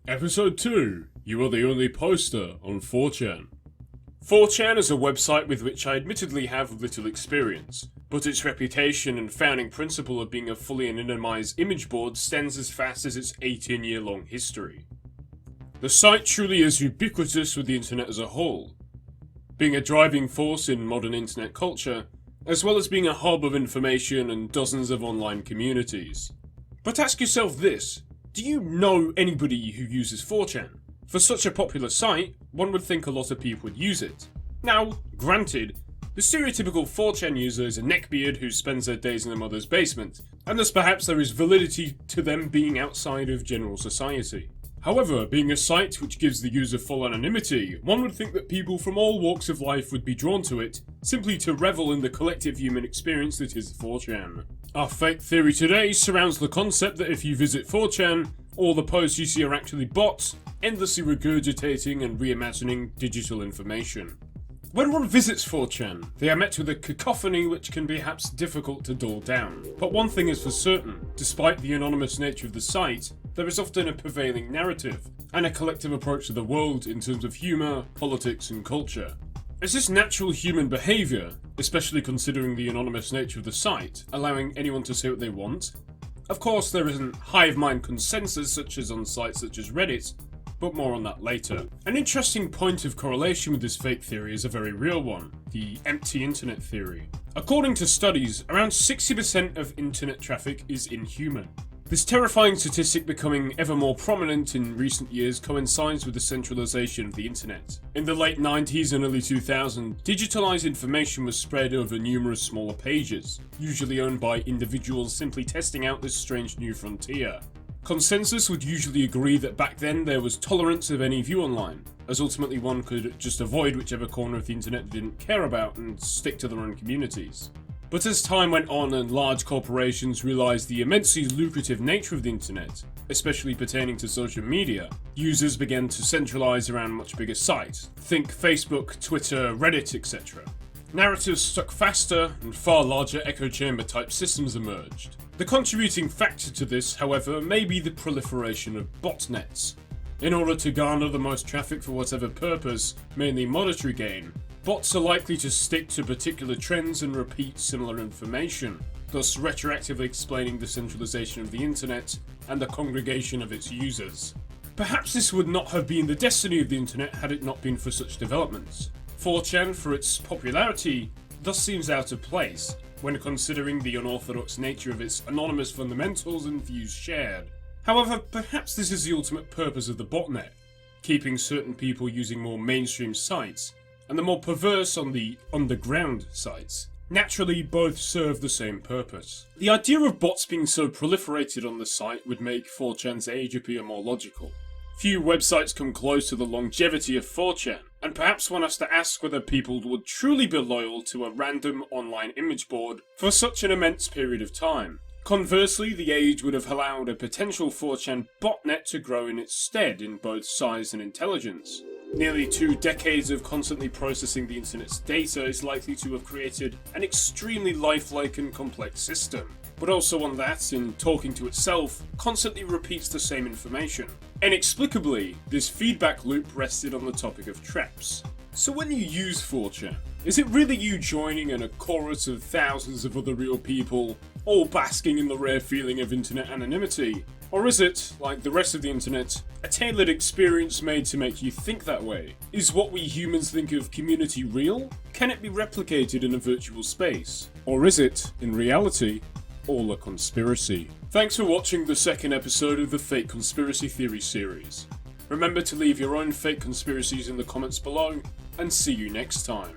Episode 2. You are the only poster on 4chan. 4chan is a website with which I admittedly have little experience, but its reputation and founding principle of being a fully anonymized image board stands as fast as its 18-year-long history. The site truly is ubiquitous with the internet as a whole, being a driving force in modern internet culture, as well as being a hub of information and dozens of online communities. But ask yourself this. Do you know anybody who uses 4chan? For such a popular site, one would think a lot of people would use it. Now, granted, the stereotypical 4chan user is a neckbeard who spends their days in their mother's basement, and thus perhaps there is validity to them being outside of general society. However, being a site which gives the user full anonymity, one would think that people from all walks of life would be drawn to it, simply to revel in the collective human experience that is 4chan. Our fake theory today surrounds the concept that if you visit 4chan, all the posts you see are actually bots, endlessly regurgitating and reimagining digital information. When one visits 4chan, they are met with a cacophony which can be perhaps difficult to dull down. But one thing is for certain, despite the anonymous nature of the site, there is often a prevailing narrative, and a collective approach to the world in terms of humour, politics and culture. Is this natural human behaviour, especially considering the anonymous nature of the site, allowing anyone to say what they want? Of course there isn't hive mind consensus such as on sites such as Reddit, but more on that later. An interesting point of correlation with this fake theory is a very real one, the empty internet theory. According to studies, around 60% of internet traffic is inhuman. This terrifying statistic becoming ever more prominent in recent years coincides with the centralization of the internet. In the late 90s and early 2000s, digitalized information was spread over numerous smaller pages, usually owned by individuals simply testing out this strange new frontier. Consensus would usually agree that back then there was tolerance of any view online, as ultimately one could just avoid whichever corner of the internet they didn't care about and stick to their own communities. But as time went on and large corporations realised the immensely lucrative nature of the internet, especially pertaining to social media, users began to centralise around much bigger sites. Think Facebook, Twitter, Reddit, etc. Narratives stuck faster and far larger echo chamber type systems emerged. The contributing factor to this, however, may be the proliferation of botnets. In order to garner the most traffic for whatever purpose, mainly monetary gain, bots are likely to stick to particular trends and repeat similar information, thus retroactively explaining the centralization of the internet and the congregation of its users. Perhaps this would not have been the destiny of the internet had it not been for such developments. 4chan, for its popularity, thus seems out of place when considering the unorthodox nature of its anonymous fundamentals and views shared. However, perhaps this is the ultimate purpose of the botnet, keeping certain people using more mainstream sites, and the more perverse on the underground sites. Naturally, both serve the same purpose. The idea of bots being so proliferated on the site would make 4chan's age appear more logical. Few websites come close to the longevity of 4chan, and perhaps one has to ask whether people would truly be loyal to a random online image board for such an immense period of time. Conversely, the age would have allowed a potential 4chan botnet to grow in its stead in both size and intelligence. Nearly 2 decades of constantly processing the internet's data is likely to have created an extremely lifelike and complex system, but also one that, in talking to itself, constantly repeats the same information. Inexplicably, this feedback loop rested on the topic of traps. So when you use 4chan, is it really you joining in a chorus of thousands of other real people, all basking in the rare feeling of internet anonymity? Or is it, like the rest of the internet, a tailored experience made to make you think that way? Is what we humans think of community real? Can it be replicated in a virtual space? Or is it, in reality, all a conspiracy? Thanks for watching the second episode of the Fake Conspiracy Theory series. Remember to leave your own fake conspiracies in the comments below, and see you next time.